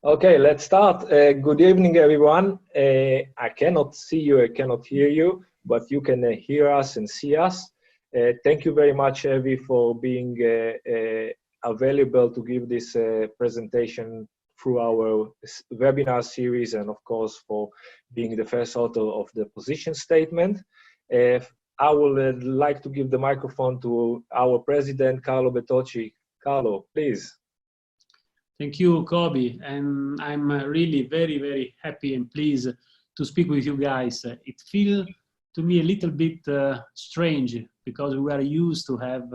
Okay, let's start. Good evening, everyone. I cannot see you, I cannot hear you, but you can hear us and see us. Thank you very much, Evie, for being available to give this presentation through our webinar series, and of course, for being the first author of the position statement. I would like to give the microphone to our president, Carlo Bertocci. Carlo, please. Thank you, Kobe, and I'm really very, very happy and pleased to speak with you guys. It feels to me a little bit strange because we are used to have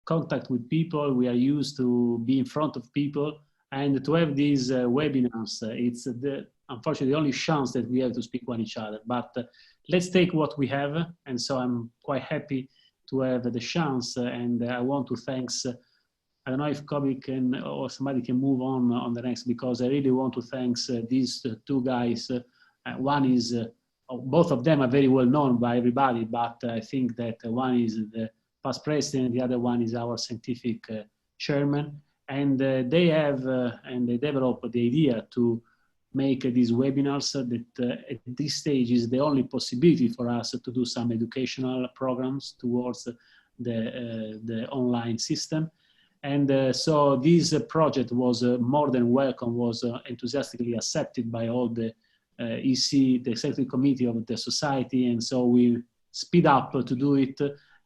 contact with people, we are used to be in front of people, and to have these webinars, it's unfortunately the only chance that we have to speak with each other. But let's take what we have, and so I'm quite happy to have the chance, and I want to thank I don't know if Kobe can or somebody can move on the next, because I really want to thank these two guys. One is, both of them are very well known by everybody, but I think that one is the past president, the other one is our scientific chairman. And they have, and they developed the idea to make these webinars that at this stage is the only possibility for us to do some educational programs towards the online system. And so this project was more than welcome, was enthusiastically accepted by all the EC, the executive committee of the society. And so we speed up to do it.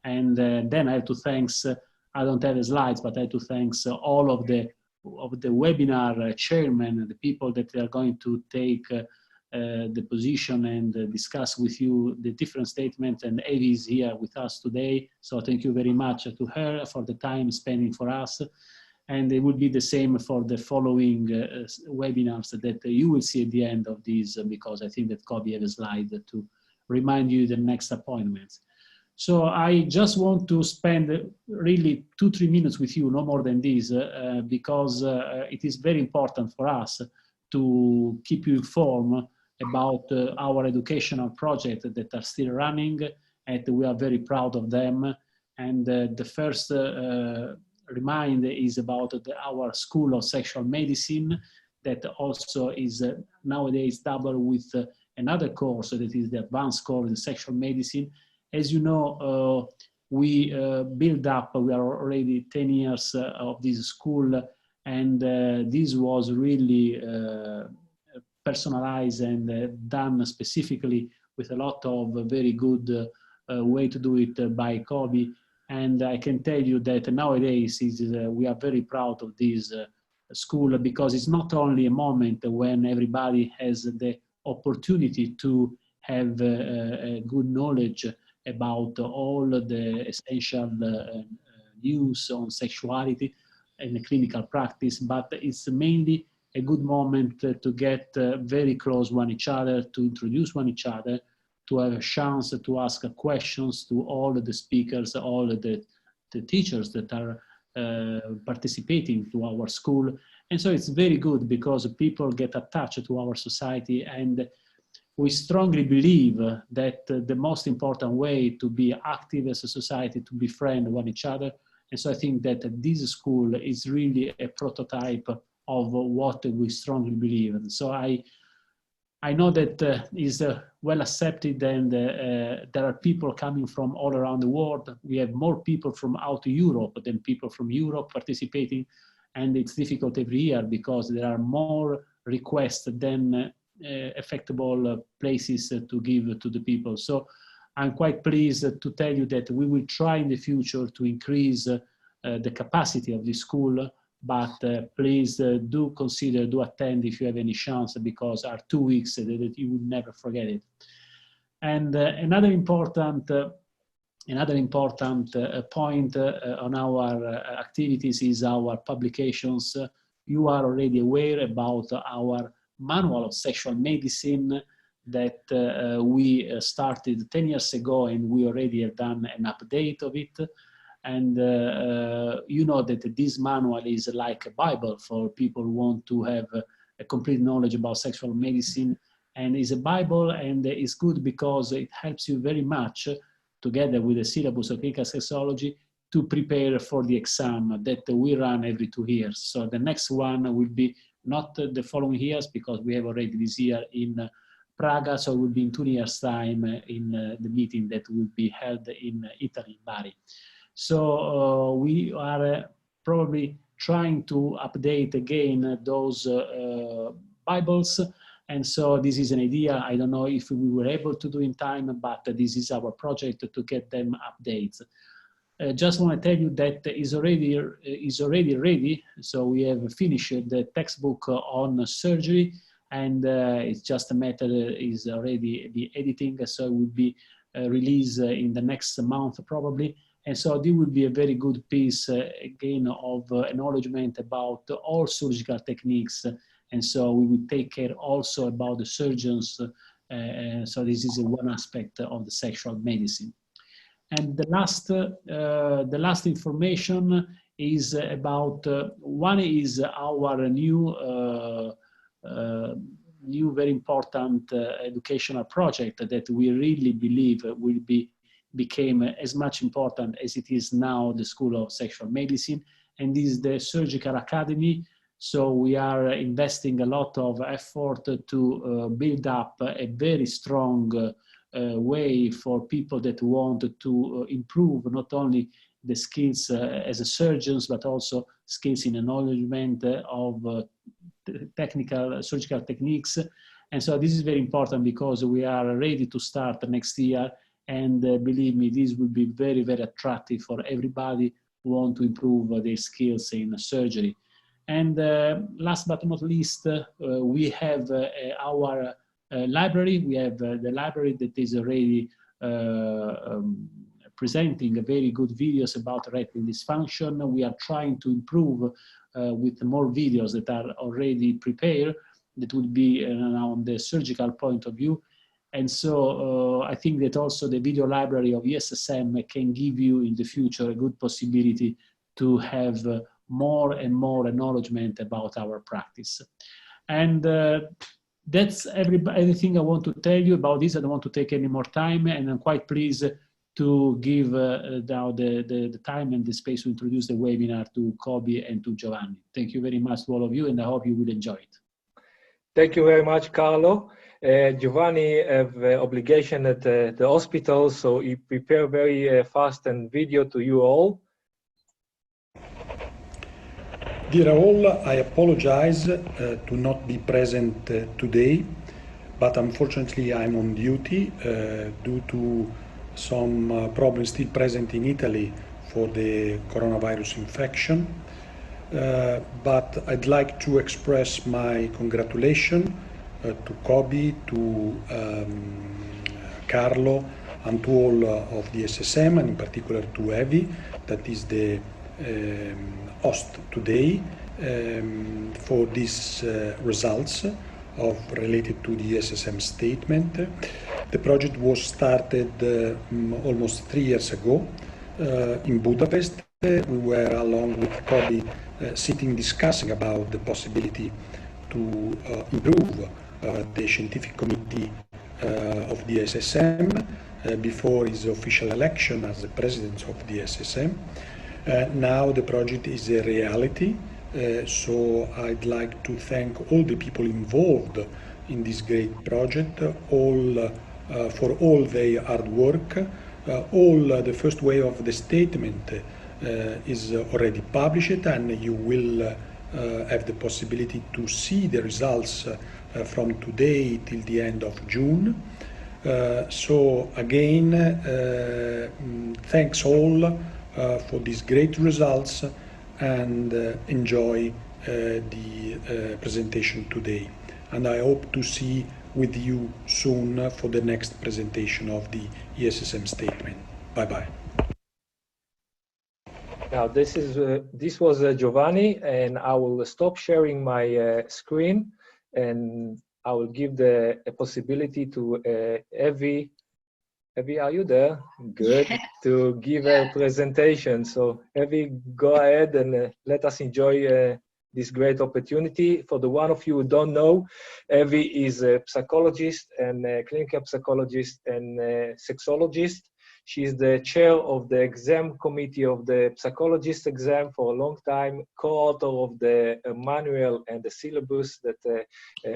And then I have to thank, I don't have the slides, but I have to thank all of the webinar chairmen, the people that are going to take the position and discuss with you the different statements. And Evie is here with us today, so thank you very much to her for the time spending for us. And it will be the same for the following webinars that you will see at the end of these, because I think that Kobe has a slide to remind you the next appointments. So I just want to spend really 2-3 minutes with you, no more than this, because it is very important for us to keep you informed about our educational projects that are still running, and we are very proud of them. And the first reminder is about our School of Sexual Medicine, that also is nowadays doubled with another course that is the advanced course in sexual medicine. As you know, we build up, we are already 10 years of this school, and this was really personalized and done specifically with a lot of very good way to do it by Kobe. And I can tell you that nowadays we are very proud of this school, because it's not only a moment when everybody has the opportunity to have a good knowledge about all the essential news on sexuality and the clinical practice, but it's mainly a good moment to get very close one each other, to introduce one each other, to have a chance to ask questions to all the speakers, all the teachers that are participating to our school. And so it's very good because people get attached to our society, and we strongly believe that the most important way to be active as a society, to befriend one each other. And so I think that this school is really a prototype of what we strongly believe. And so I know that is well accepted, and there are people coming from all around the world. We have more people from out of Europe than people from Europe participating, and it's difficult every year because there are more requests than effectable places to give to the people. So I'm quite pleased to tell you that we will try in the future to increase the capacity of this school, but please do consider, do attend if you have any chance, because are 2 weeks that you will never forget it. And another important point on our activities is our publications. You are already aware about our manual of sexual medicine that we started 10 years ago, and we already have done an update of it. And you know that this manual is like a Bible for people who want to have a complete knowledge about sexual medicine, and is a Bible, and it's good because it helps you very much, together with the syllabus of clinical sexology, to prepare for the exam that we run every 2 years. So the next one will be not the following years, because we have already this year in Praga, so it will be in 2 years' time in the meeting that will be held in Italy, Bari. So we are probably trying to update again those Bibles. And so this is an idea. I don't know if we were able to do in time, but this is our project to get them updates. Just want to tell you that is already ready. So we have finished the textbook on surgery, and it's just a matter is already the editing. So it will be released in the next month probably. And so this will be a very good piece again of acknowledgement about all surgical techniques. And so we will take care also about the surgeons. So this is one aspect of the sexual medicine. And the last information is about, one is our new very important educational project that we really believe will became as much important as it is now the School of Sexual Medicine, and this is the Surgical Academy. So we are investing a lot of effort to build up a very strong way for people that want to improve not only the skills as a surgeons, but also skills in acknowledgement of technical surgical techniques. And so this is very important because we are ready to start next year. And believe me, this will be very, very attractive for everybody who want to improve their skills in surgery. And last but not least, we have our library. We have the library that is already presenting very good videos about erectile dysfunction. We are trying to improve with more videos that are already prepared that would be on the surgical point of view. And so I think that also the video library of ESSM can give you in the future a good possibility to have more and more acknowledgement about our practice. And that's everything I want to tell you about this. I don't want to take any more time, and I'm quite pleased to give now the time and the space to introduce the webinar to Kobe and to Giovanni. Thank you very much to all of you, and I hope you will enjoy it. Thank you very much, Carlo. Giovanni have obligation at the hospital, so he prepare very fast and video to you all. Dear all, I apologize to not be present today, but unfortunately I'm on duty due to some problems still present in Italy for the coronavirus infection. But I'd like to express my congratulations to Kobe, to Carlo, and to all of the ESSM, and in particular to Evie, that is the host today, for these results related to the ESSM statement. The project was started almost 3 years ago in Budapest. We were, along with Kobe, sitting discussing about the possibility to improve the scientific committee of the ESSM before his official election as the president of the ESSM. Now the project is a reality, so I'd like to thank all the people involved in this great project, for all their hard work. The first wave of the statement is already published, and you will have the possibility to see the results from today till the end of June. So again, thanks all for these great results, and enjoy the presentation today. And I hope to see with you soon for the next presentation of the ESSM statement. Bye-bye. Now this was Giovanni, and I will stop sharing my screen, and I will give a possibility to Evie. Evie, are you there? Good. To give a presentation. So Evie, go ahead and let us enjoy this great opportunity. For the one of you who don't know, Evie is a psychologist and a clinical psychologist and a sexologist. She is the chair of the exam committee of the psychologist exam for a long time, co-author of the manual and the syllabus that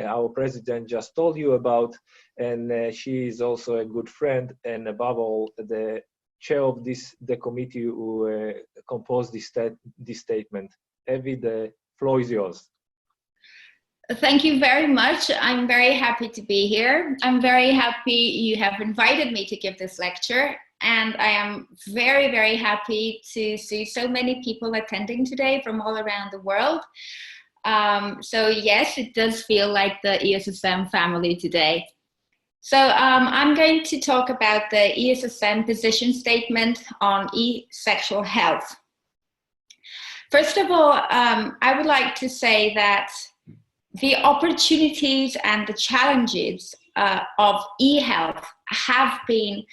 our president just told you about, and she is also a good friend, and above all, the chair of the committee who composed this statement. Evie, the floor is yours. Thank you very much. I'm very happy to be here. I'm very happy you have invited me to give this lecture. And I am very, very happy to see so many people attending today from all around the world. So yes, it does feel like the ESSM family today. So I'm going to talk about the ESSM position statement on sexual health. First of all, I would like to say that the opportunities and the challenges of e-health have been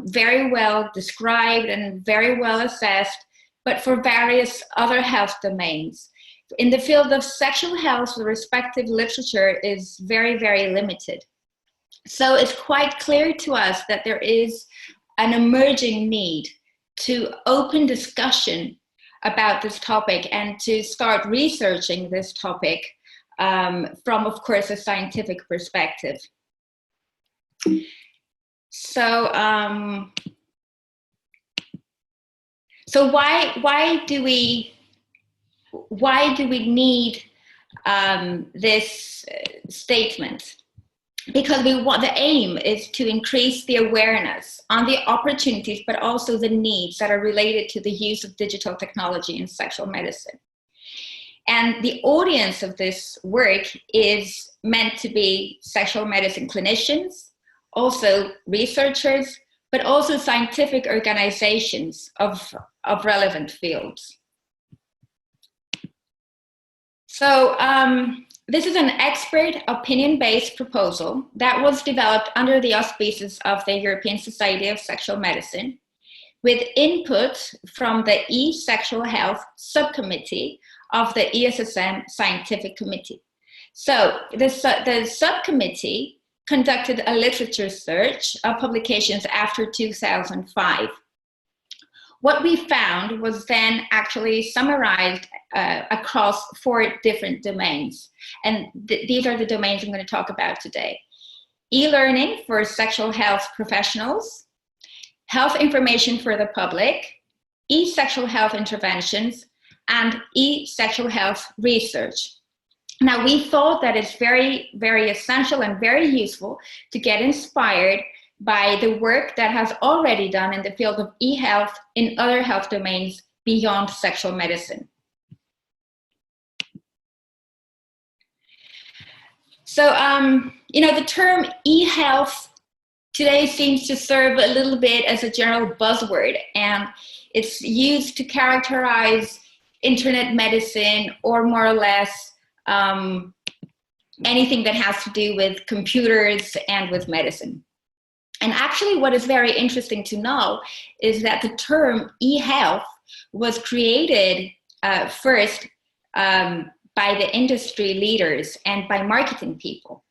very well described and very well assessed, but for various other health domains. In the field of sexual health, the respective literature is very, very limited. So it's quite clear to us that there is an emerging need to open discussion about this topic and to start researching this topic from, of course, a scientific perspective. So, why do we need this statement? Because the aim is to increase the awareness on the opportunities, but also the needs that are related to the use of digital technology in sexual medicine. And the audience of this work is meant to be sexual medicine clinicians, also researchers, but also scientific organizations of relevant fields. So this is an expert opinion-based proposal that was developed under the auspices of the European Society of Sexual Medicine, with input from the E-Sexual Health Subcommittee of the ESSM Scientific Committee. So the subcommittee conducted a literature search of publications after 2005. What we found was then actually summarized across 4 different domains. And these are the domains I'm going to talk about today. E-learning for sexual health professionals, health information for the public, e-sexual health interventions, and e-sexual health research. Now, we thought that it's very, very essential and very useful to get inspired by the work that has already done in the field of e-health in other health domains beyond sexual medicine. So, you know, the term e-health today seems to serve a little bit as a general buzzword, and it's used to characterize internet medicine, or more or less anything that has to do with computers and with medicine. And actually what is very interesting to know is that the term e-health was created first by the industry leaders and by marketing people.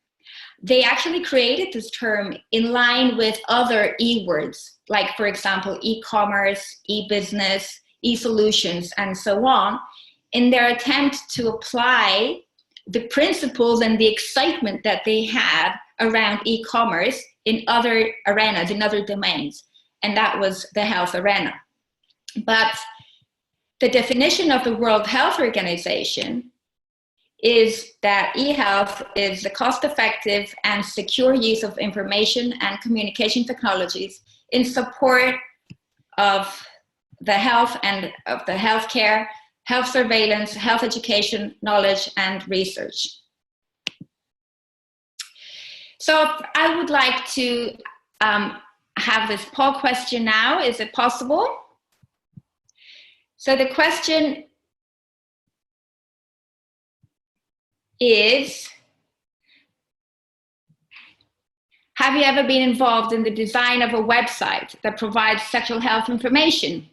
They actually created this term in line with other e-words, like, for example, e-commerce, e-business, e-solutions, and so on, in their attempt to apply the principles and the excitement that they had around e-commerce in other arenas, in other domains. And that was the health arena. But the definition of the World Health Organization is that e-health is the cost-effective and secure use of information and communication technologies in support of the health and of the healthcare, health surveillance, health education, knowledge, and research. So I would like to have this poll question now. Is it possible? So the question is, have you ever been involved in the design of a website that provides sexual health information?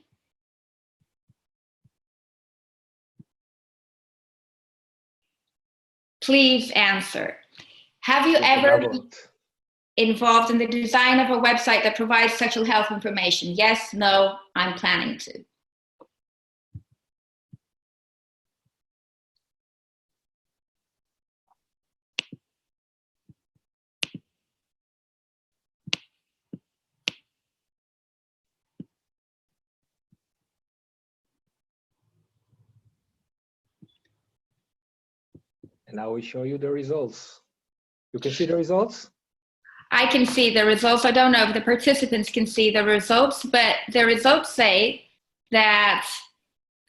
Please answer. Have you ever involved in the design of a website that provides sexual health information? Yes, no, I'm planning to. And now we show you the results. You can see the results? I can see the results. I don't know if the participants can see the results, but the results say that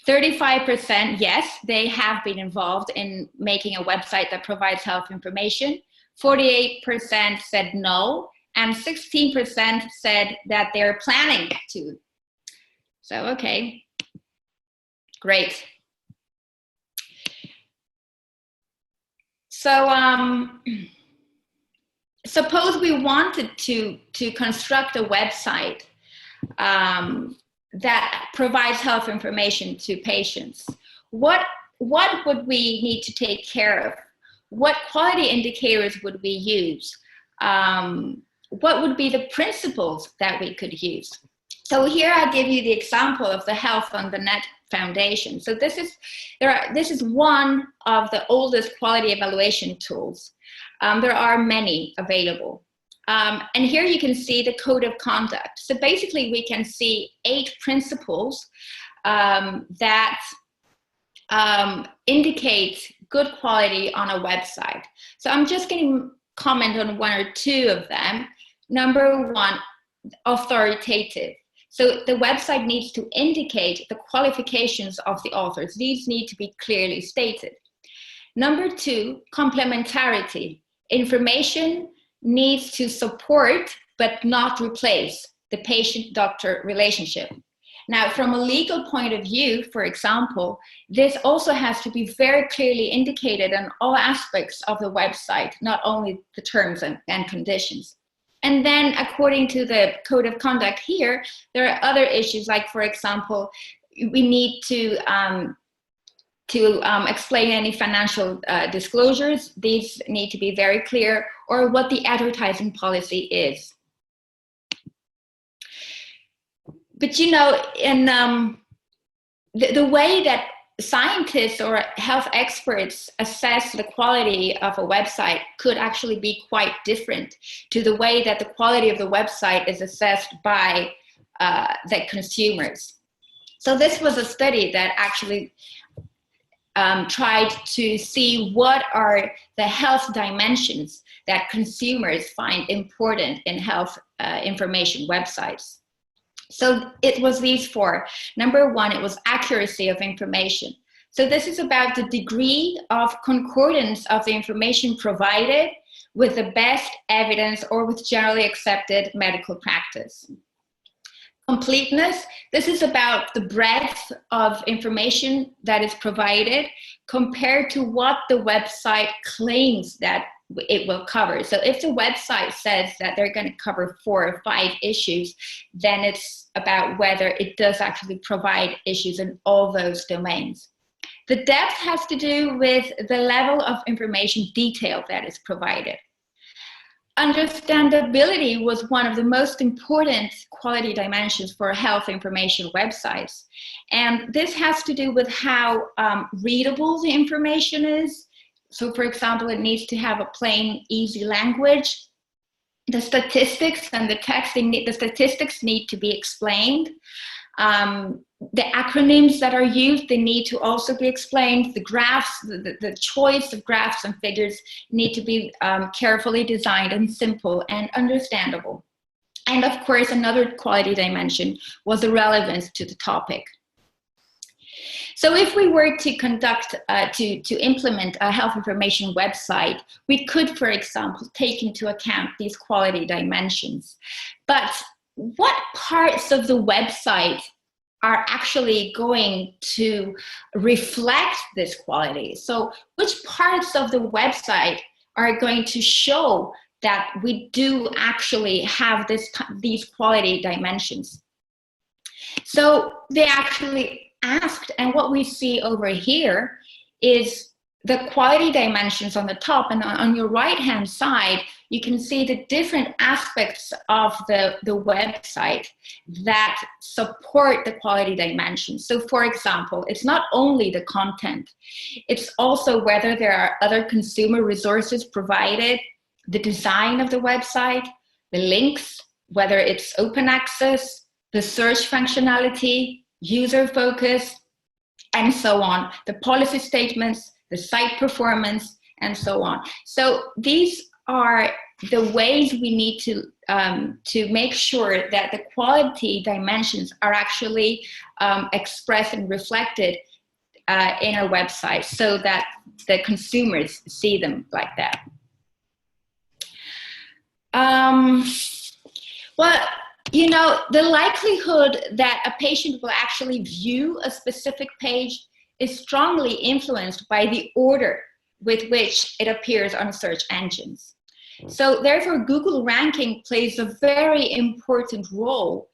35%, yes, they have been involved in making a website that provides health information. 48% said no, and 16% said that they're planning to. So, okay, great. So, suppose we wanted to construct a website that provides health information to patients. What would we need to take care of? What quality indicators would we use? What would be the principles that we could use? So here I give you the example of the Health on the Net Foundation. So this is one of the oldest quality evaluation tools. There are many available. And here you can see the code of conduct. So basically we can see 8 principles that indicate good quality on a website. So I'm just going to comment on 1 or 2 of them. Number 1, authoritative. So the website needs to indicate the qualifications of the authors. These need to be clearly stated. Number 2, complementarity. Information needs to support but not replace the patient-doctor relationship. Now, from a legal point of view, for example, this also has to be very clearly indicated in all aspects of the website, not only the terms and conditions. And then, according to the code of conduct here, there are other issues, like, for example, we need to explain any financial disclosures. These need to be very clear, or what the advertising policy is. But you know, in the way that scientists or health experts assess the quality of a website could actually be quite different to the way that the quality of the website is assessed by the consumers. So this was a study that actually tried to see what are the health dimensions that consumers find important in health information websites. So it was these 4. Number 1, it was accuracy of information. So this is about the degree of concordance of the information provided with the best evidence or with generally accepted medical practice. Completeness, this is about the breadth of information that is provided compared to what the website claims that it will cover. So if the website says that they're going to cover 4 or 5 issues, then it's about whether it does actually provide issues in all those domains. The depth has to do with the level of information detail that is provided. Understandability was one of the most important quality dimensions for health information websites. And this has to do with how readable the information is. So, for example, it needs to have a plain, easy language. The statistics and the text, the statistics need to be explained. The acronyms that are used, they need to also be explained. The graphs, the choice of graphs and figures need to be carefully designed and simple and understandable. And of course, another quality dimension was the relevance to the topic. So if we were to conduct, to implement a health information website, we could, for example, take into account these quality dimensions. But what parts of the website are actually going to reflect this quality? So which parts of the website are going to show that we do actually have these quality dimensions? So they actually asked, and what we see over here is the quality dimensions on the top, and on your right-hand side, you can see the different aspects of the website that support the quality dimensions. So for example, it's not only the content, it's also whether there are other consumer resources provided, the design of the website, the links, whether it's open access, the search functionality, user focus, and so on, the policy statements, the site performance, and so on. So these are the ways we need to make sure that the quality dimensions are actually expressed and reflected in our website, so that the consumers see them like that. Well, you know, the likelihood that a patient will actually view a specific page is strongly influenced by the order with which it appears on search engines. So therefore, Google ranking plays a very important role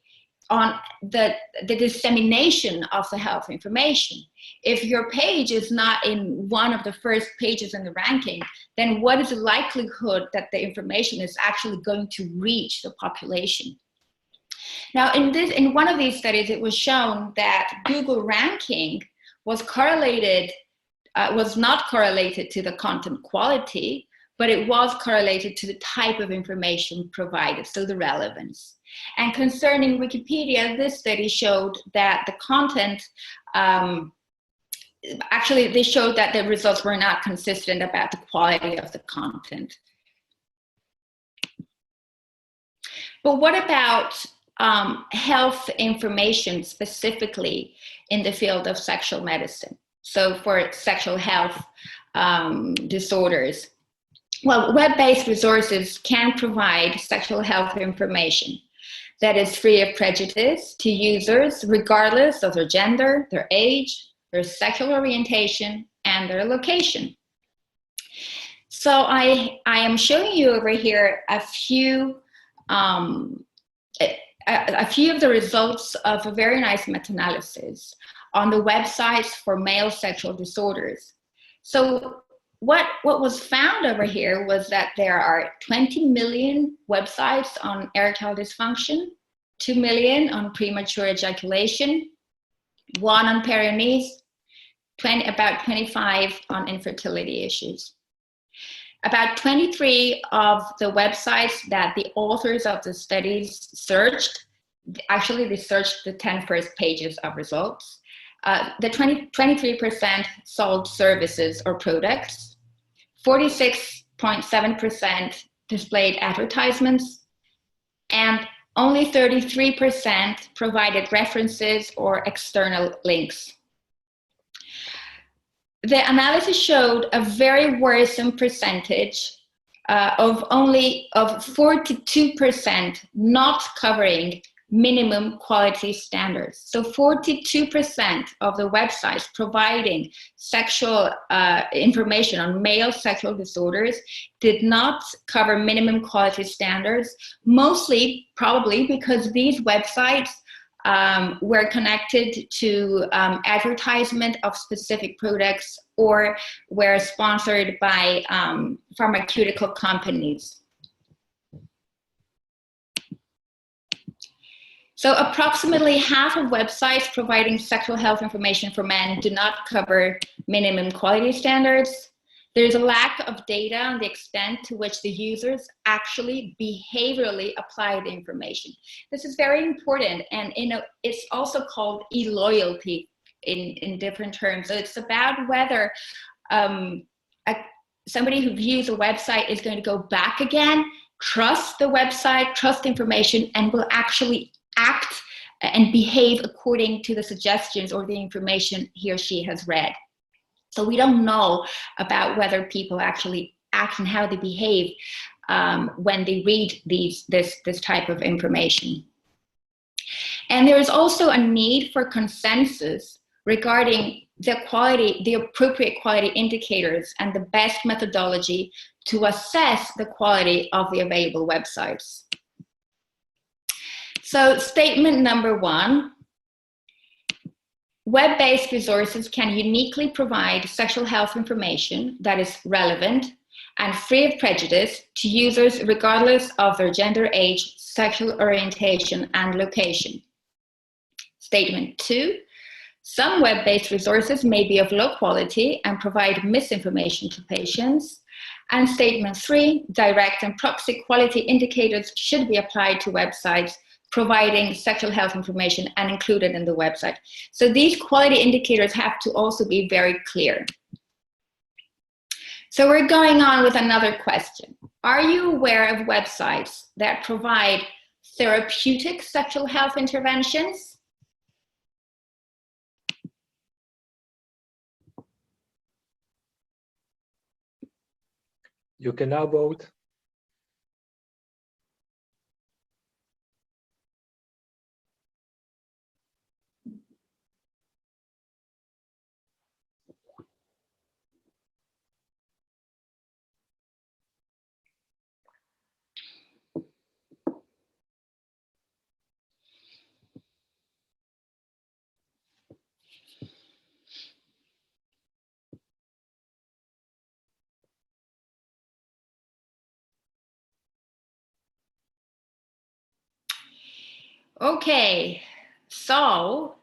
on the dissemination of the health information. If your page is not in one of the first pages in the ranking, then what is the likelihood that the information is actually going to reach the population? Now, in one of these studies, it was shown that Google ranking was not correlated to the content quality, but it was correlated to the type of information provided, so the relevance. And concerning Wikipedia, this study showed that the content, actually they showed that the results were not consistent about the quality of the content. But what about health information specifically in the field of sexual medicine? So for sexual health disorders. Well, web-based resources can provide sexual health information that is free of prejudice to users, regardless of their gender, their age, their sexual orientation, and their location. So I am showing you over here a few of the results of a very nice meta-analysis on the websites for male sexual disorders. So what was found over here was that there are 20 million websites on erectile dysfunction, 2 million on premature ejaculation, 1 on perinees, about 25 on infertility issues. About 23 of the websites that the authors of the studies searched, actually they searched the 10 first pages of results. The 23% sold services or products, 46.7% displayed advertisements, and only 33% provided references or external links. The analysis showed a very worrisome percentage of 42% not covering minimum quality standards. So 42% of the websites providing sexual information on male sexual disorders did not cover minimum quality standards, mostly probably because these websites were connected to advertisement of specific products or were sponsored by pharmaceutical companies. So approximately half of websites providing sexual health information for men do not cover minimum quality standards. There's a lack of data on the extent to which the users actually behaviorally apply the information. This is very important, and it's also called e-loyalty in different terms. So it's about whether somebody who views a website is going to go back again, trust the website, trust information, and will actually act and behave according to the suggestions or the information he or she has read. So we don't know about whether people actually act and how they behave when they read this type of information. And there is also a need for consensus regarding the appropriate quality indicators and the best methodology to assess the quality of the available websites. So statement number 1, web-based resources can uniquely provide sexual health information that is relevant and free of prejudice to users regardless of their gender, age, sexual orientation, and location. Statement 2, some web-based resources may be of low quality and provide misinformation to patients. And statement 3, direct and proxy quality indicators should be applied to websites providing sexual health information and included in the website. So these quality indicators have to also be very clear. So we're going on with another question. Are you aware of websites that provide therapeutic sexual health interventions? You can now vote. Okay, so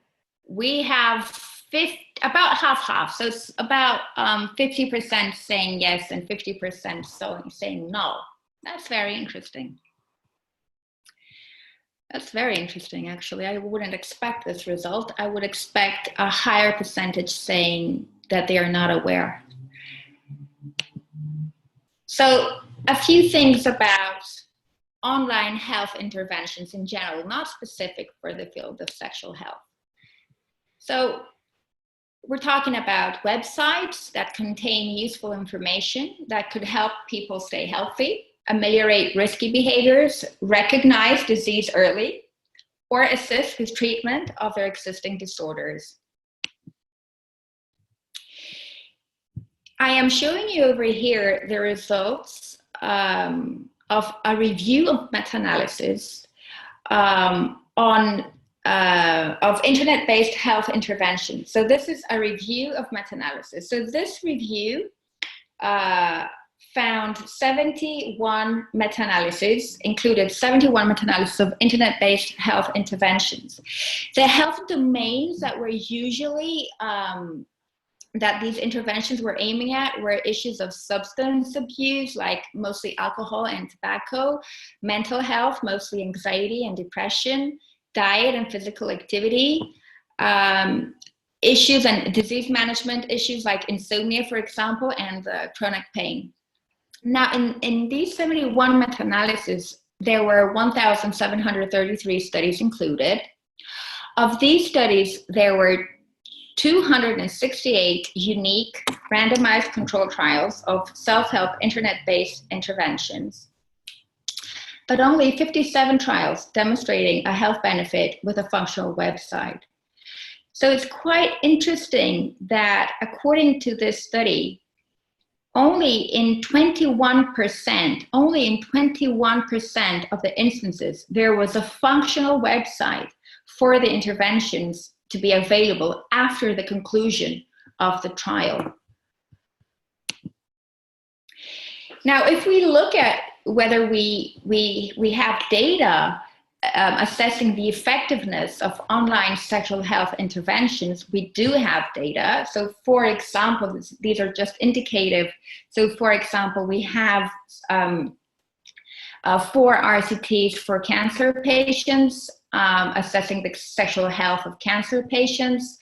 we have about half-half, so it's about 50% saying yes and 50% saying no. That's very interesting. That's very interesting, actually. I wouldn't expect this result. I would expect a higher percentage saying that they are not aware. So a few things about online health interventions in general, not specific for the field of sexual health. So we're talking about websites that contain useful information that could help people stay healthy, ameliorate risky behaviors, recognize disease early, or assist with treatment of their existing disorders. I am showing you over here the results of a review of meta-analysis of internet-based health intervention. So this is a review of meta-analysis. So this review found 71 meta-analyses, included 71 meta-analyses of internet-based health interventions. The health domains that were usually that these interventions were aiming at were issues of substance abuse, like mostly alcohol and tobacco, mental health, mostly anxiety and depression, diet and physical activity, issues and disease management issues like insomnia, for example, and chronic pain. Now, in these 71 meta-analyses, there were 1,733 studies included. Of these studies, there were 268 unique randomized controlled trials of self-help internet-based interventions, but only 57 trials demonstrating a health benefit with a functional website. So it's quite interesting that according to this study, only in 21% of the instances, there was a functional website for the interventions to be available after the conclusion of the trial. Now, if we look at whether we have data assessing the effectiveness of online sexual health interventions, we do have data. So for example, these are just indicative. So for example, we have 4 RCTs for cancer patients, assessing the sexual health of cancer patients.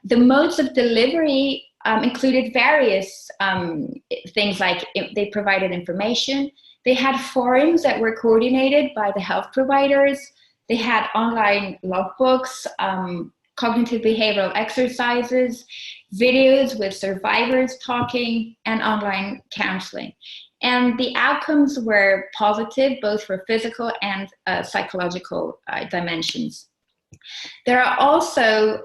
The modes of delivery included various things, like they provided information. They had forums that were coordinated by the health providers. They had online logbooks, cognitive behavioral exercises, videos with survivors talking, and online counseling. And the outcomes were positive, both for physical and psychological dimensions. There are also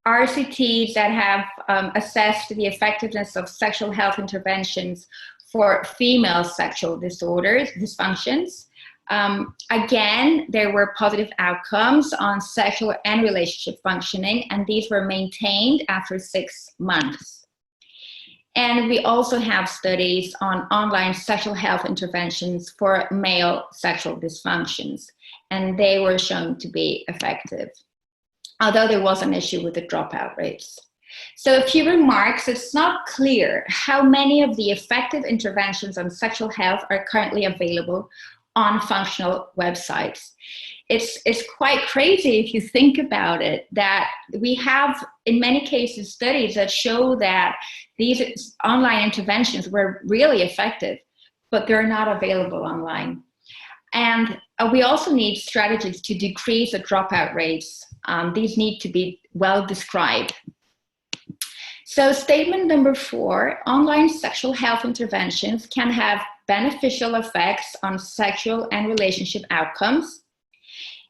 RCTs that have assessed the effectiveness of sexual health interventions for female sexual disorders, dysfunctions, Again, there were positive outcomes on sexual and relationship functioning, and these were maintained after 6 months. And we also have studies on online sexual health interventions for male sexual dysfunctions, and they were shown to be effective, although there was an issue with the dropout rates. So a few remarks. It's not clear how many of the effective interventions on sexual health are currently available on functional websites. It's quite crazy if you think about it, that we have in many cases studies that show that these online interventions were really effective, but they're not available online. And we also need strategies to decrease the dropout rates. These need to be well described. So statement number 4, online sexual health interventions can have beneficial effects on sexual and relationship outcomes.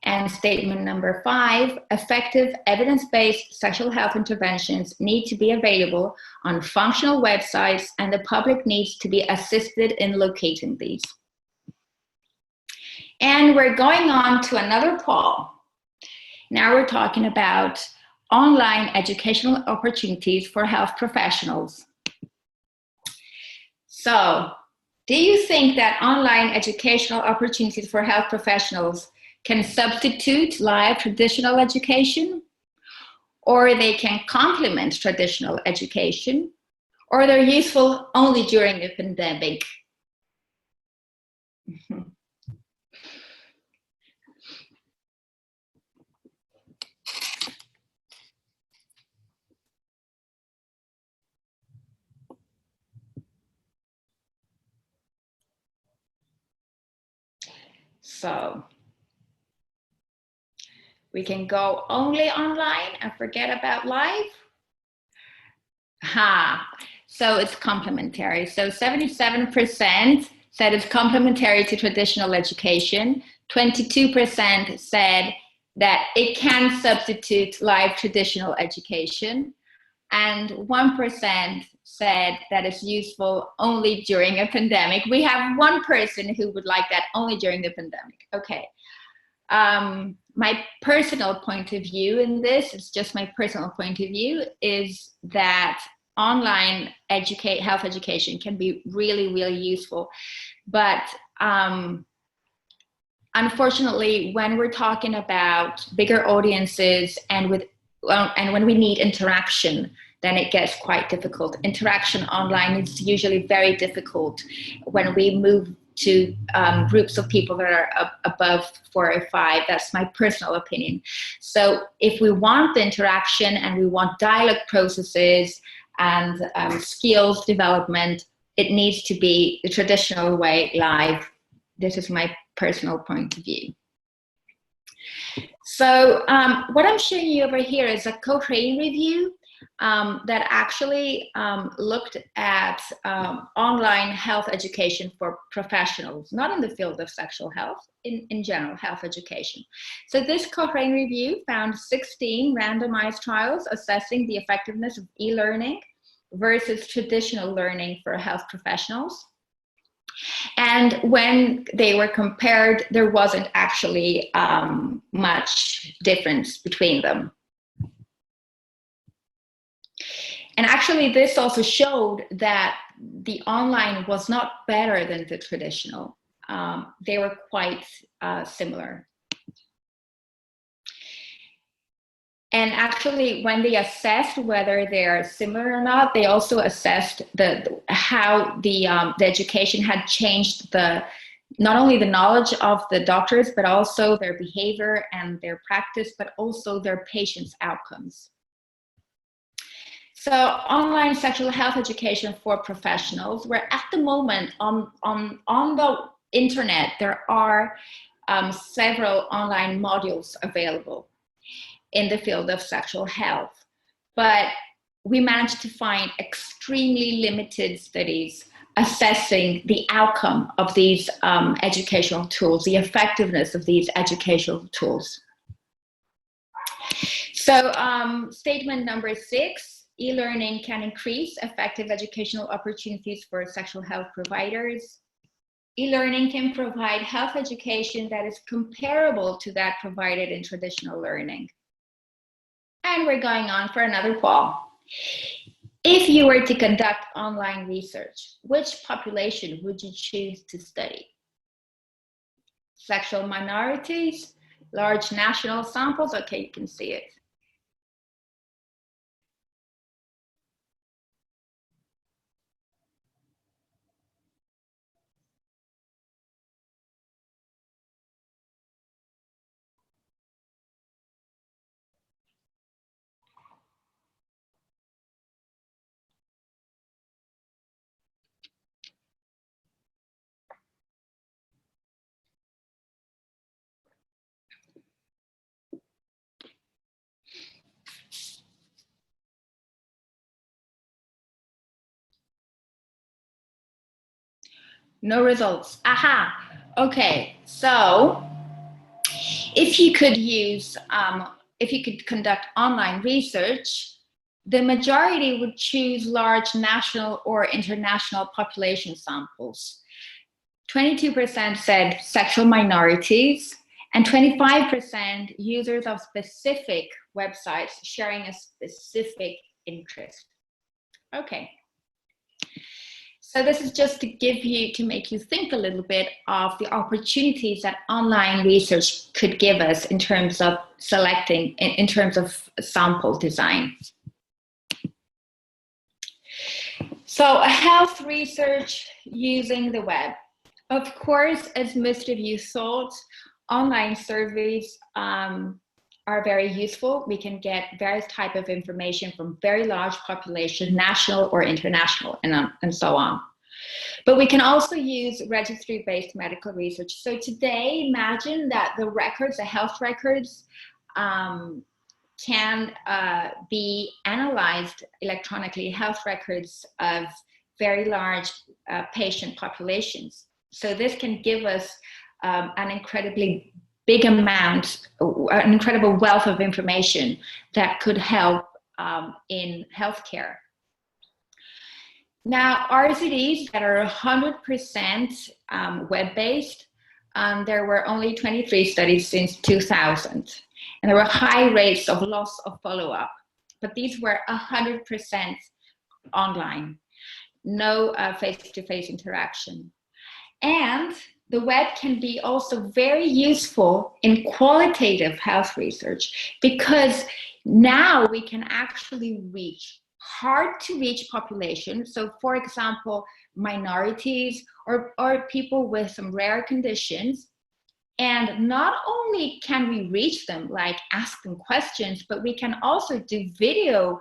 And statement number 5, effective evidence-based sexual health interventions need to be available on functional websites, and the public needs to be assisted in locating these. And we're going on to another poll. Now we're talking about online educational opportunities for health professionals. So, do you think that online educational opportunities for health professionals can substitute live traditional education, or they can complement traditional education, or they're useful only during the pandemic? So, we can go only online and forget about live. So it's complementary. So 77% said it's complementary to traditional education. 22% said that it can substitute live traditional education. And 1% said that it's useful only during a pandemic. We have one person who would like that only during the pandemic. Okay. My personal point of view in this, it's just my personal point of view, is that online health education can be really, really useful. But unfortunately, when we're talking about bigger audiences and when we need interaction, then it gets quite difficult. Interaction online is usually very difficult when we move to groups of people that are above 4 or 5. That's my personal opinion. So if we want the interaction and we want dialogue processes and skills development, it needs to be the traditional way, live. This is my personal point of view. So what I'm showing you over here is a Cochrane review that actually looked at online health education for professionals, not in the field of sexual health, in general health education. So this Cochrane review found 16 randomized trials assessing the effectiveness of e-learning versus traditional learning for health professionals. And when they were compared, there wasn't actually much difference between them. And actually, this also showed that the online was not better than the traditional. They were quite similar. And actually, when they assessed whether they're similar or not, they also assessed how the education had changed not only the knowledge of the doctors, but also their behavior and their practice, but also their patients' outcomes. So online sexual health education for professionals, where at the moment on the internet, there are several online modules available in the field of sexual health. But we managed to find extremely limited studies assessing the outcome of these educational tools, the effectiveness of these educational tools. So statement number 6, e-learning can increase effective educational opportunities for sexual health providers. E-learning can provide health education that is comparable to that provided in traditional learning. And we're going on for another poll. If you were to conduct online research, which population would you choose to study? Sexual minorities, large national samples? Okay, you can see it. No results. Aha. Okay. So if you could use, if you could conduct online research, the majority would choose large national or international population samples. 22% said sexual minorities, and 25% users of specific websites sharing a specific interest. Okay. So this is just to make you think a little bit of the opportunities that online research could give us in terms of selecting, in terms of sample design. So health research using the web. Of course, as most of you thought, online surveys are very useful. We can get various types of information from very large population, national or international, and so on. But we can also use registry-based medical research. So today, imagine that the records, the health records, can be analyzed electronically, health records of very large patient populations. So this can give us an incredibly big amount, an incredible wealth of information that could help in healthcare. Now, RCTs that are 100% web-based, there were only 23 studies since 2000, and there were high rates of loss of follow-up, but these were 100% online, no face-to-face interaction. And the web can be also very useful in qualitative health research, because now we can actually reach hard to reach populations. So for example, minorities or people with some rare conditions. And not only can we reach them, like ask them questions, but we can also do video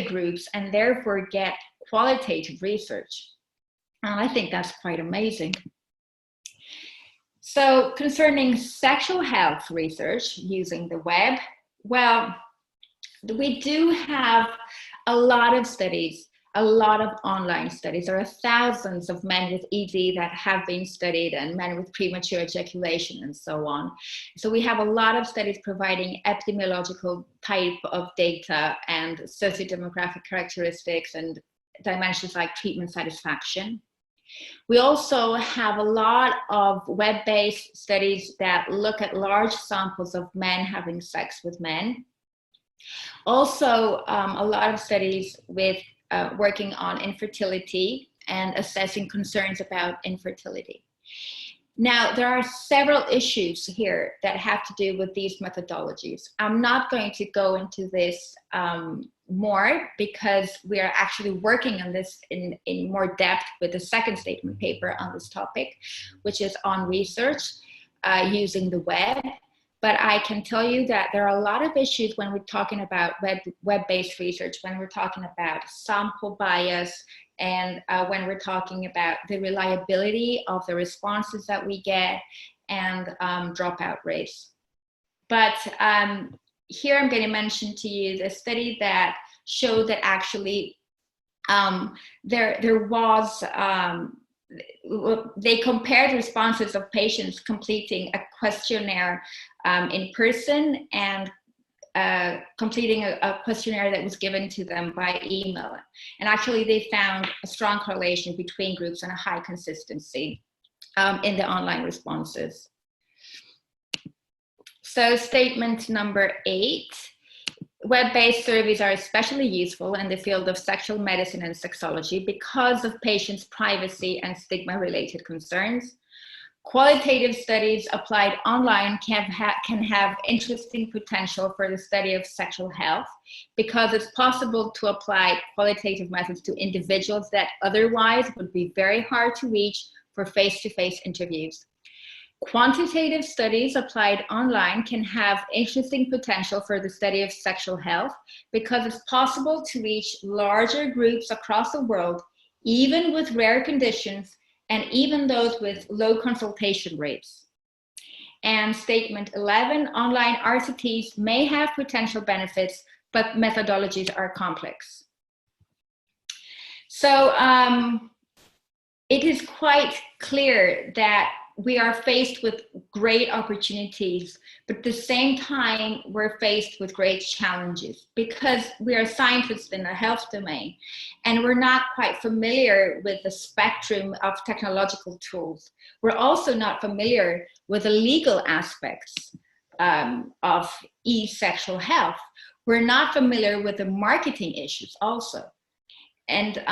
groups and therefore get qualitative research. And I think that's quite amazing. So concerning sexual health research using the web, well, we do have a lot of studies, a lot of online studies. There are thousands of men with ED that have been studied, and men with premature ejaculation and so on. So we have a lot of studies providing epidemiological type of data and sociodemographic characteristics and dimensions like treatment satisfaction. We also have a lot of web-based studies that look at large samples of men having sex with men. Also, a lot of studies with working on infertility and assessing concerns about infertility. Now, there are several issues here that have to do with these methodologies. I'm not going to go into this more, because we are actually working on this in more depth with the second statement paper on this topic, which is on research using the web. But I can tell you that there are a lot of issues when we're talking about web-based research, when we're talking about sample bias, and when we're talking about the reliability of the responses that we get, and dropout rates. But here I'm going to mention to you the study that showed that actually there was, they compared responses of patients completing a questionnaire in person and completing a questionnaire that was given to them by email. And actually they found a strong correlation between groups and a high consistency. in the online responses. So statement number 8, web-based surveys are especially useful in the field of sexual medicine and sexology because of patients' privacy and stigma-related concerns. Qualitative studies applied online can have interesting potential for the study of sexual health because it's possible to apply qualitative methods to individuals that otherwise would be very hard to reach for face-to-face interviews. Quantitative studies applied online can have interesting potential for the study of sexual health because it's possible to reach larger groups across the world, even with rare conditions and even those with low consultation rates. And statement 11, online RCTs may have potential benefits, but methodologies are complex. So it is quite clear that we are faced with great opportunities, but at the same time, we're faced with great challenges because we are scientists in the health domain and we're not quite familiar with the spectrum of technological tools. We're also not familiar with the legal aspects of e-sexual health. We're not familiar with the marketing issues also. And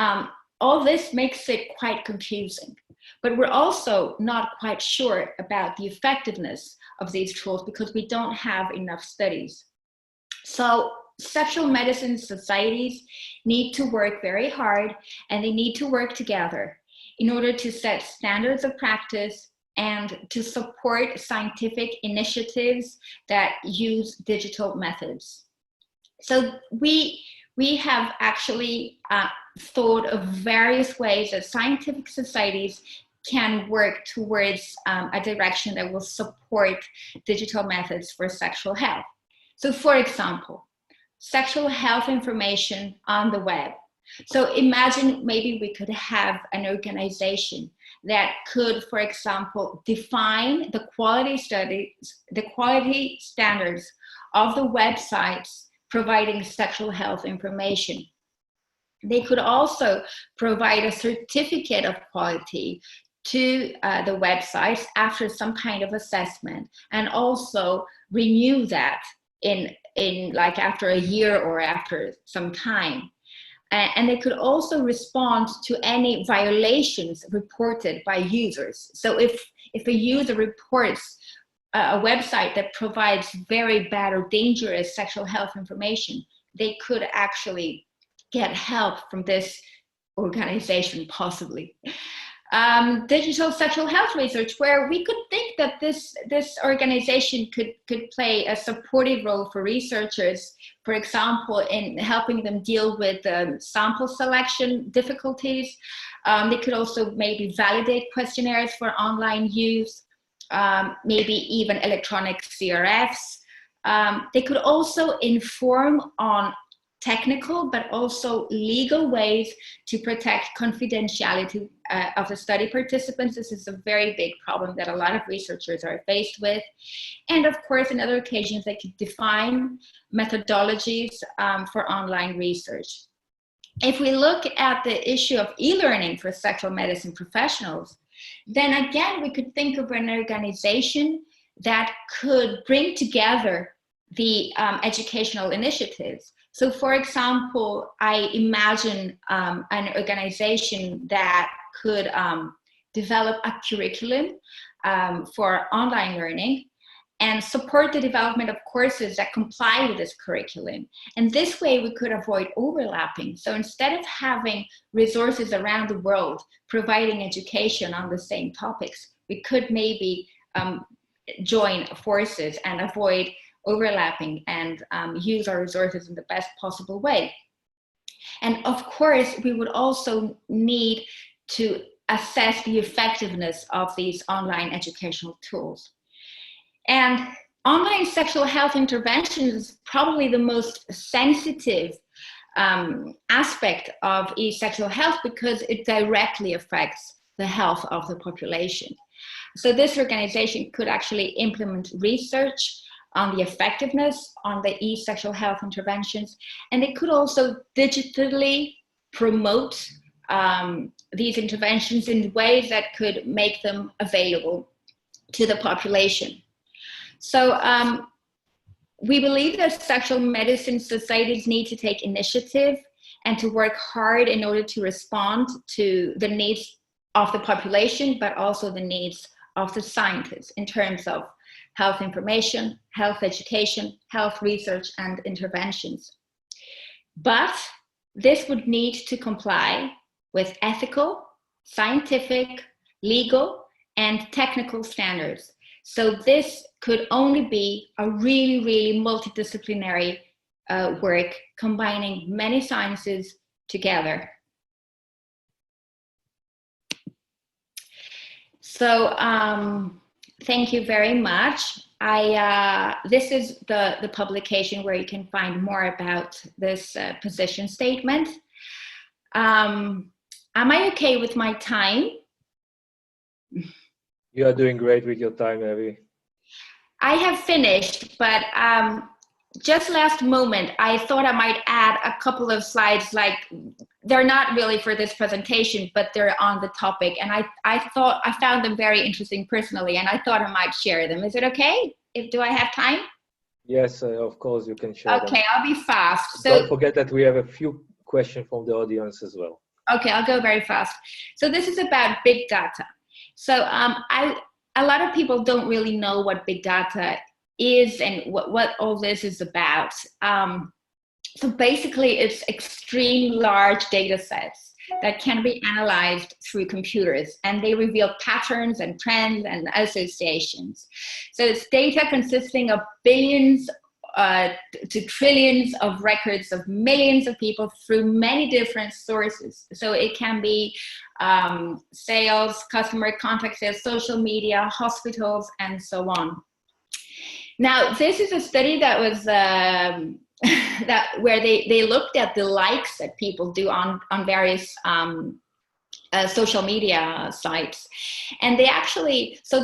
all this makes it quite confusing. But we're also not quite sure about the effectiveness of these tools because we don't have enough studies. So sexual medicine societies need to work very hard and they need to work together in order to set standards of practice and to support scientific initiatives that use digital methods. So we have actually thought of various ways that scientific societies can work towards a direction that will support digital methods for sexual health. So for example, sexual health information on the web. So imagine maybe we could have an organization that could, for example, define the quality standards of the websites providing sexual health information. They could also provide a certificate of quality to the websites after some kind of assessment, and also renew that in like after a year or after some time. And they could also respond to any violations reported by users. So if a user reports a website that provides very bad or dangerous sexual health information, they could actually get help from this organization, possibly. Digital sexual health research, where we could think that this organization could play a supportive role for researchers, for example, in helping them deal with sample selection difficulties. They could also maybe validate questionnaires for online use, maybe even electronic CRFs. They could also inform on technical but also legal ways to protect confidentiality of the study participants. This is a very big problem that a lot of researchers are faced with. And of course, in other occasions, they could define methodologies for online research. If we look at the issue of e-learning for sexual medicine professionals, then again, we could think of an organization that could bring together the educational initiatives. So for example, I imagine an organization that could develop a curriculum for online learning and support the development of courses that comply with this curriculum. And this way we could avoid overlapping. So instead of having resources around the world providing education on the same topics, we could maybe join forces and avoid overlapping and use our resources in the best possible way. And of course, we would also need to assess the effectiveness of these online educational tools. And online sexual health interventions is probably the most sensitive aspect of e-sexual health because it directly affects the health of the population. So this organization could actually implement research on the effectiveness on the e-sexual health interventions, and they could also digitally promote these interventions in ways that could make them available to the population. So we believe that sexual medicine societies need to take initiative and to work hard in order to respond to the needs of the population, but also the needs of the scientists in terms of health information, health education, health research, and interventions. But this would need to comply with ethical, scientific, legal, and technical standards. So this could only be a really, really multidisciplinary work combining many sciences together. So thank you very much. This is the publication where you can find more about this position statement. Am I okay with my time? You are doing great with your time, Evie. I have finished, but just last moment, I thought I might add a couple of slides, like they're not really for this presentation, but they're on the topic. And I found them very interesting personally, and I thought I might share them. Is it okay? Do I have time? Yes, of course you can share them. Okay, I'll be fast. So don't forget that we have a few questions from the audience as well. Okay, I'll go very fast. So this is about big data. So a lot of people don't really know what big data is and what all this is about. So basically, it's extreme large data sets that can be analyzed through computers, and they reveal patterns and trends and associations. So it's data consisting of billions to trillions of records of millions of people through many different sources. So it can be sales, customer contact sales, social media, hospitals, and so on. Now, this is a study that was where they looked at the likes that people do on various social media sites, and they actually so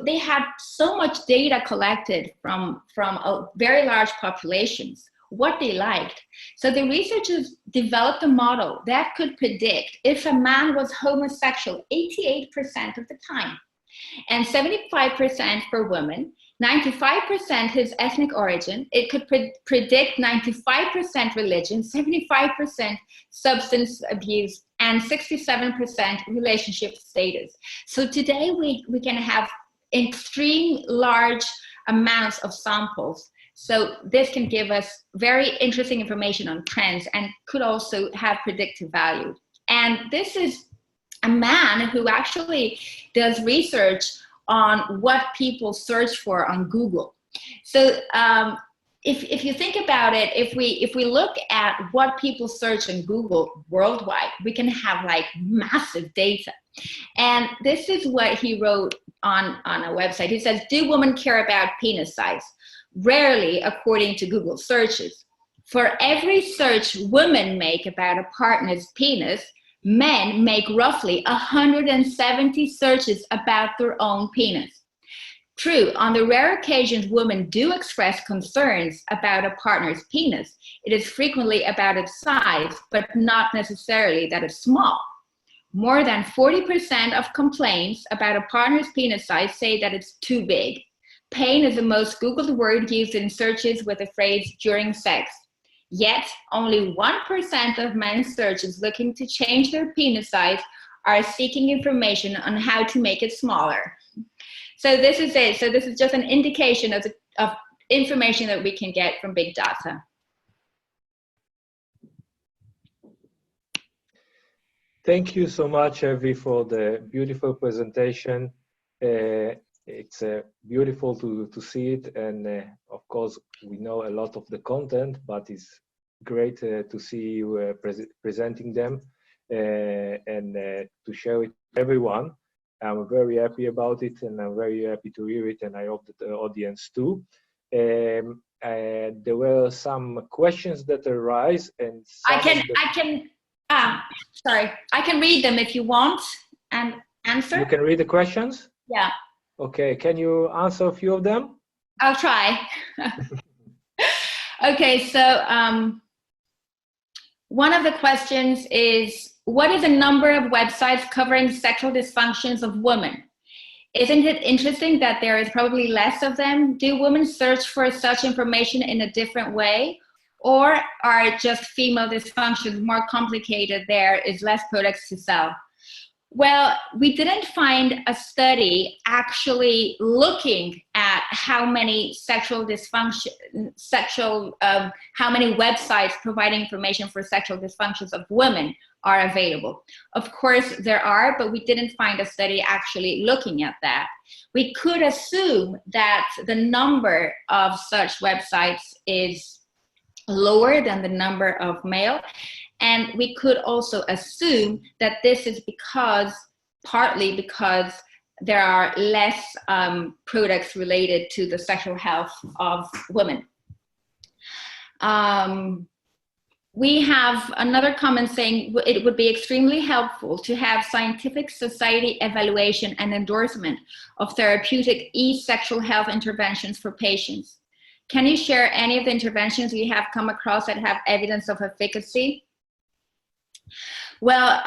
they had so much data collected from a very large populations what they liked. So the researchers developed a model that could predict if a man was homosexual 88% of the time, and 75% for women, 95% his ethnic origin. It could predict 95% religion, 75% substance abuse, and 67% relationship status. So today we can have extreme large amounts of samples. So this can give us very interesting information on trends and could also have predictive value. And this is a man who actually does research on what people search for on Google. So if you think about it, if we look at what people search on Google worldwide, we can have like massive data. And this is what he wrote on a website. He says, do women care about penis size? Rarely, according to Google searches. For every search women make about a partner's penis, men make roughly 170 searches about their own penis. True, on the rare occasions women do express concerns about a partner's penis, it is frequently about its size, but not necessarily that it's small. More than 40% of complaints about a partner's penis size say that it's too big. Pain is the most Googled word used in searches with the phrase during sex. Yet, only 1% of men's searches looking to change their penis size are seeking information on how to make it smaller. So this is it. So this is just an indication of information that we can get from big data. Thank you so much, Evie, for the beautiful presentation. It's beautiful to see it, and of course we know a lot of the content, but it's great to see you presenting them and to share it with everyone. I'm very happy about it, and I'm very happy to hear it, and I hope that the audience too. There were some questions that arise, and I can read them if you want and answer. You can read the questions? Yeah. Okay, can you answer a few of them? I'll try. Okay, so one of the questions is, what is the number of websites covering sexual dysfunctions of women? Isn't it interesting that there is probably less of them? Do women search for such information in a different way? Or are just female dysfunctions more complicated? There is less products to sell. Well, we didn't find a study actually looking at how many sexual dysfunction, how many websites providing information for sexual dysfunctions of women are available. Of course there are, but we didn't find a study actually looking at that. We could assume that the number of such websites is lower than the number of male. And we could also assume that this is partly because there are less products related to the sexual health of women. We have another comment saying it would be extremely helpful to have scientific society evaluation and endorsement of therapeutic sexual health interventions for patients. Can you share any of the interventions you have come across that have evidence of efficacy? Well,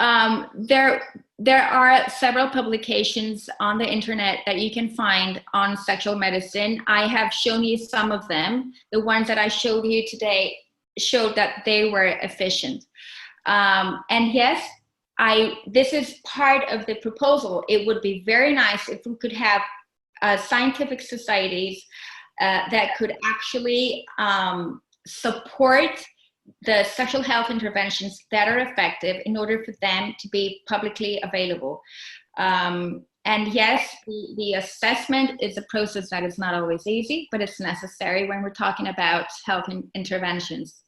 there are several publications on the internet that you can find on sexual medicine. I have shown you some of them. The ones that I showed you today showed that they were efficient. And yes, this is part of the proposal. It would be very nice if we could have scientific societies that could actually support the sexual health interventions that are effective in order for them to be publicly available. And yes, the assessment is a process that is not always easy, but it's necessary when we're talking about health interventions.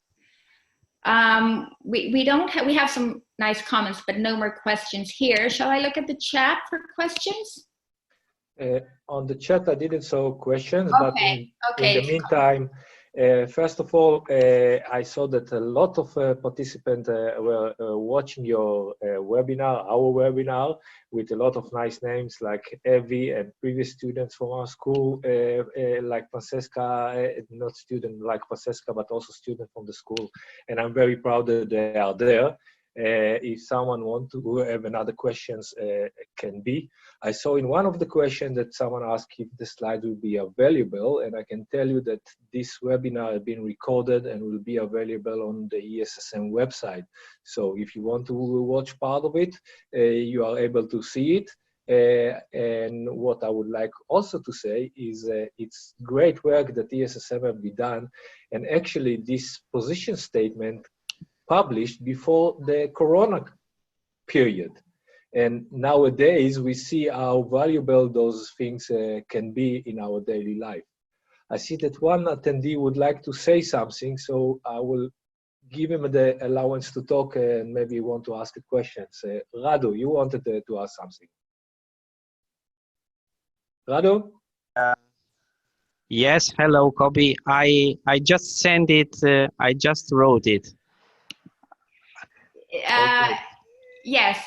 We have some nice comments, but no more questions here. Shall I look at the chat for questions? On the chat, I didn't saw questions, okay. but in the meantime, first of all, I saw that a lot of participants were watching your webinar, our webinar, with a lot of nice names like Evie and previous students from our school, like Francesca, not student like Francesca, but also student from the school. And I'm very proud that they are there. If someone wants to have another questions, can be. I saw in one of the questions that someone asked if the slide will be available, and I can tell you that this webinar has been recorded and will be available on the ESSM website. So if you want to watch part of it, you are able to see it. And what I would like also to say is it's great work that ESSM have been done, and actually this position statement published before the Corona period. And nowadays we see how valuable those things can be in our daily life. I see that one attendee would like to say something, so I will give him the allowance to talk and maybe want to ask questions. Radu, you wanted to ask something. Radu? Yes, hello, Kobe. I just sent it, I just wrote it. Yes.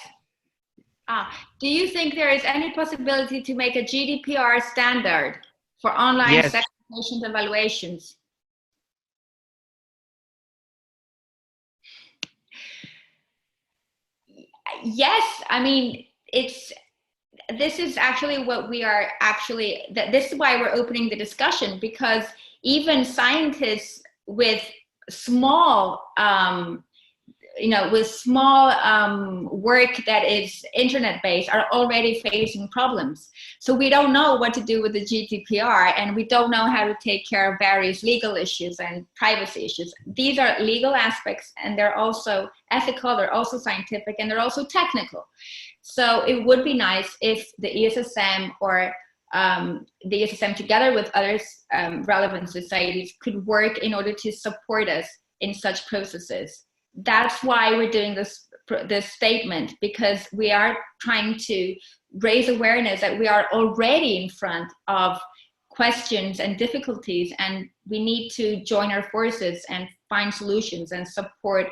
Do you think there is any possibility to make a GDPR standard for online sex patient evaluations? Yes, I mean, this is actually what we are this is why we're opening the discussion, because even scientists with small work that is internet-based are already facing problems. So we don't know what to do with the GDPR, and we don't know how to take care of various legal issues and privacy issues. These are legal aspects, and they're also ethical, they're also scientific, and they're also technical. So it would be nice if the ESSM or the ESSM together with other relevant societies could work in order to support us in such processes. That's why we're doing this statement, because we are trying to raise awareness that we are already in front of questions and difficulties, and we need to join our forces and find solutions and support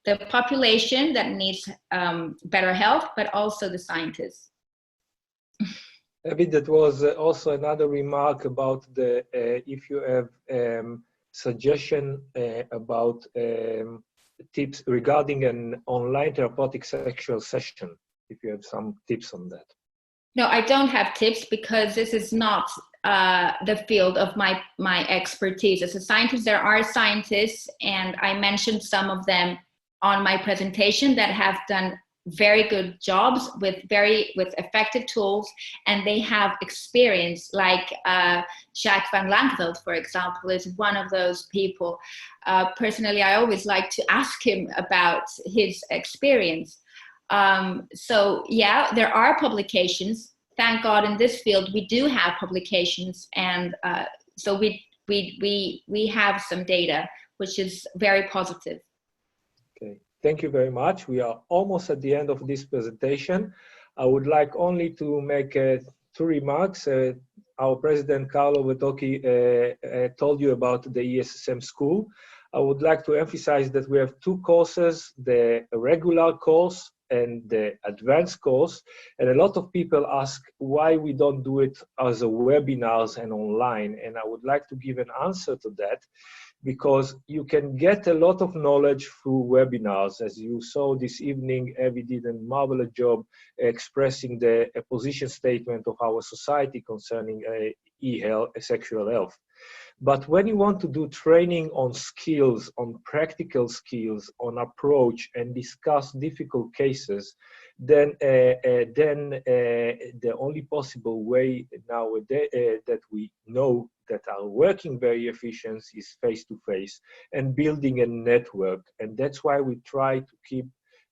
the population that needs better health, but also the scientists. Maybe that was also another remark about if you have suggestion about tips regarding an online therapeutic sexual session, if you have some tips on that. No, I don't have tips because this is not the field of my expertise. As a scientist, there are scientists, and I mentioned some of them on my presentation that have done very good jobs with effective tools, and they have experience, like Jacques van Lankveld, for example, is one of those people. Personally, I always like to ask him about his experience. So yeah, there are publications. Thank God in this field we do have publications, and so we have some data, which is very positive. Okay, thank you very much. We are almost at the end of this presentation. I would like only to make 2 remarks. Our president, Carlo Vetocchi, told you about the ESSM school. I would like to emphasize that we have 2 courses, the regular course and the advanced course. And a lot of people ask why we don't do it as a webinars and online. And I would like to give an answer to that, because you can get a lot of knowledge through webinars. As you saw this evening, Evie did a marvelous job expressing the position statement of our society concerning e-health, sexual health. But when you want to do training on skills, on practical skills, on approach, and discuss difficult cases, then the only possible way nowadays that we know that are working very efficient is face-to-face and building a network. And that's why we try to keep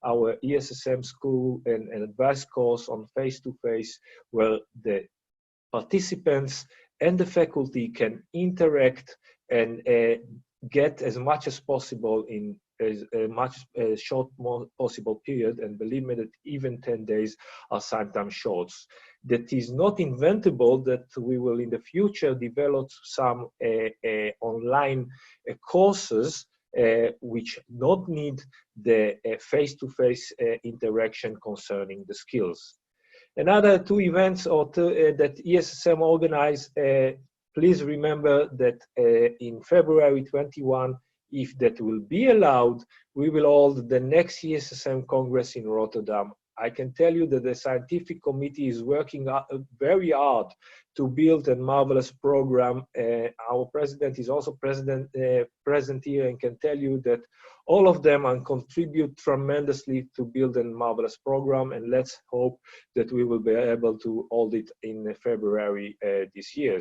our ESSM school and advanced course on face-to-face, where the participants and the faculty can interact and get as much as possible in as short possible period. And believe me that even 10 days are sometimes short. That is not inventable, that we will in the future develop some online courses which not need the face-to-face interaction concerning the skills. Another 2 events that ESSM organized, please remember that in February 21, if that will be allowed, we will hold the next ESSM Congress in Rotterdam. I can tell you that the scientific committee is working very hard to build a marvelous program. Our president is also present here and can tell you that all of them contribute tremendously to build a marvelous program, and let's hope that we will be able to hold it in February this year.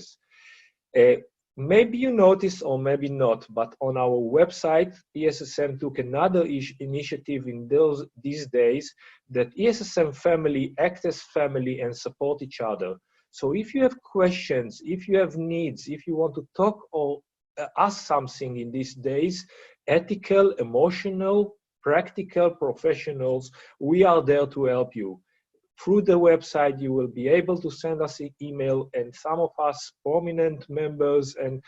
Maybe you noticed, or maybe not, but on our website, ESSM took another initiative in these days, that ESSM family act as family and support each other. So if you have questions, if you have needs, if you want to talk or ask something in these days, ethical, emotional, practical professionals, we are there to help you. Through the website, you will be able to send us an email, and some of us prominent members and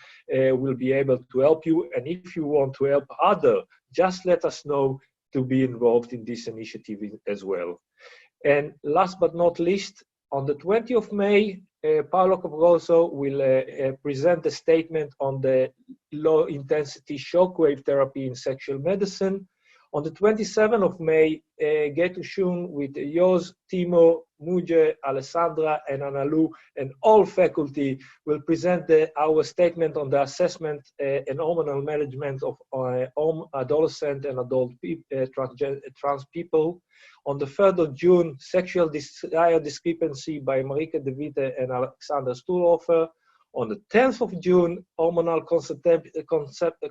will be able to help you. And if you want to help others, just let us know to be involved in this initiative as well. And last but not least, on the 20th of May, Paolo Caporoso will present a statement on the low-intensity shockwave therapy in sexual medicine. On the 27th of May, Getu Shun with Yoz, Timo, Muje, Alessandra, and Analu, and all faculty will present our statement on the assessment and hormonal management of adolescent and adult trans people. On the 3rd of June, Sexual Desire Discrepancy by Marika De Vite and Alexander Stuhlhofer. On the 10th of June, Hormonal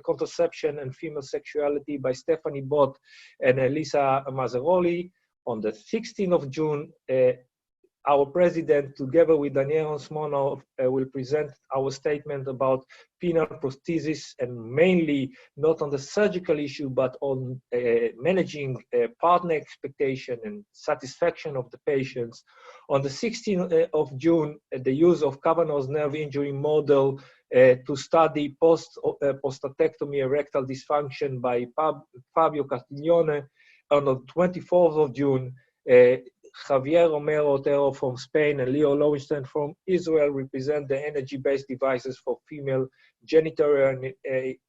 Contraception and Female Sexuality by Stephanie Bott and Elisa Mazzaroli. On the 16th of June, our president, together with Daniel Osmonov, will present our statement about penile prosthesis, and mainly not on the surgical issue, but on managing partner expectation and satisfaction of the patients. On the 16th of June, the use of Kavanaugh's nerve injury model to study prostatectomy erectile dysfunction by Fabio Castiglione. On the 24th of June, Javier Romero Otero from Spain and Leo Lowenstein from Israel represent the energy-based devices for female genital and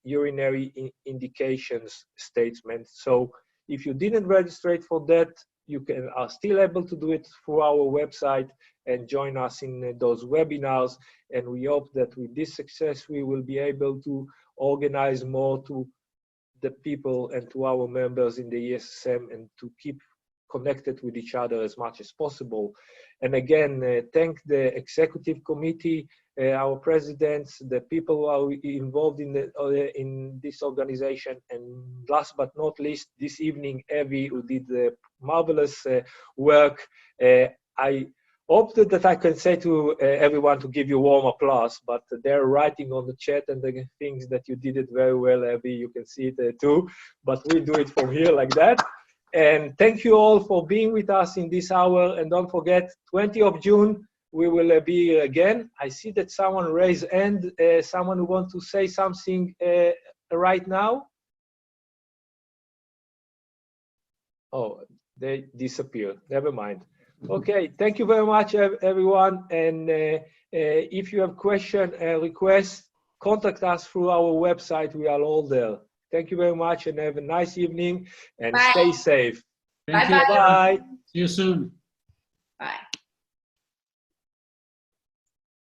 urinary indications statement. So if you didn't register for that, you are still able to do it through our website and join us in those webinars. And we hope that with this success, we will be able to organize more to the people and to our members in the ESSM and to keep connected with each other as much as possible. And again, thank the executive committee, our presidents, the people who are involved in this organization, and last but not least, this evening, Evie, who did marvelous work. I hope that I can say to everyone to give you warm applause, but they're writing on the chat and the things that you did it very well, Evie. You can see it too, but we do it from here like that. And thank you all for being with us in this hour. And don't forget, 20th of June, we will be here again. I see that someone raised hand, someone who wants to say something right now. Oh, they disappeared. Never mind. Okay, thank you very much, everyone. And if you have questions, requests, contact us through our website. We are all there. Thank you very much and have a nice evening and Bye. stay safe. Thank you. Bye-bye. Bye. See you soon. Bye.